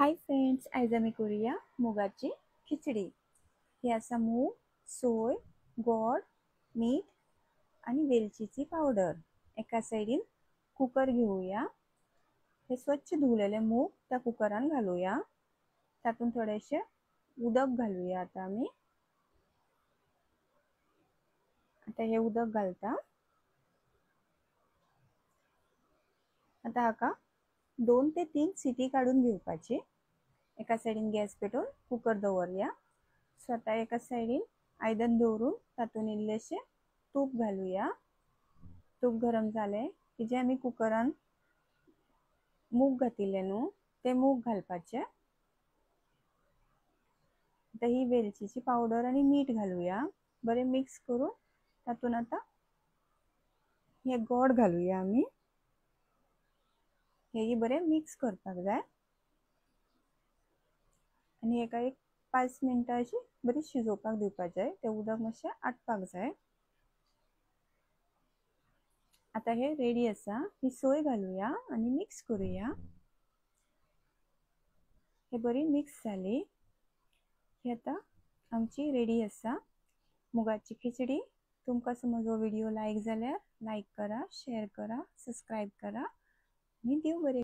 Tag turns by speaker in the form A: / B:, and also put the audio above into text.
A: Hi friends, आयज आमी करूया मुगाची खिचडी। ही आसा मूग, सोय, गोड, मीठ आणि वेलचीची पावडर। एका साइडीन कुकर घेऊया। हे स्वच्छ धुवलेले मूग त्या कुकरान घालूया। तातून थोडेसे उदक घालूया। आता हे उदक घालता। आता हाका 2 ते 3 सिटी काढून घेवपाची। एका साइडीन गॅस पेटोवन कुकर दवरया। स्वतः एका साइडीन आयदन दवरून तातून इल्लेशे तूप घालूया। तूप गरम जाले की जे आमी कुकरान मूग घातिल्ले न्हू ते मूग घालपाचे। आता ही वेलचीची पावडर आणि मीठ घालूया। बरे मिक्स करून तातून आता हे गोड घालूया आमी। हे बरे मिक्स करपाक जाय आणि एका 5 मिनिटां अशी बरी शिजोवपाक दिवपाक जाय। ते उदक मातशे आटपाक जाय। आता हे रेडी आसा। ही सोय घालूया आणि मिक्स करूया। हे बरी मिक्स जाली। ही आता आमची रेडी आसा मुगाची खिचडी। तुमकां समज हो व्हिडिओ लायक जाल्यार लायक करा, शेअर करा, सबस्क्राइब करा आणि देव बरे।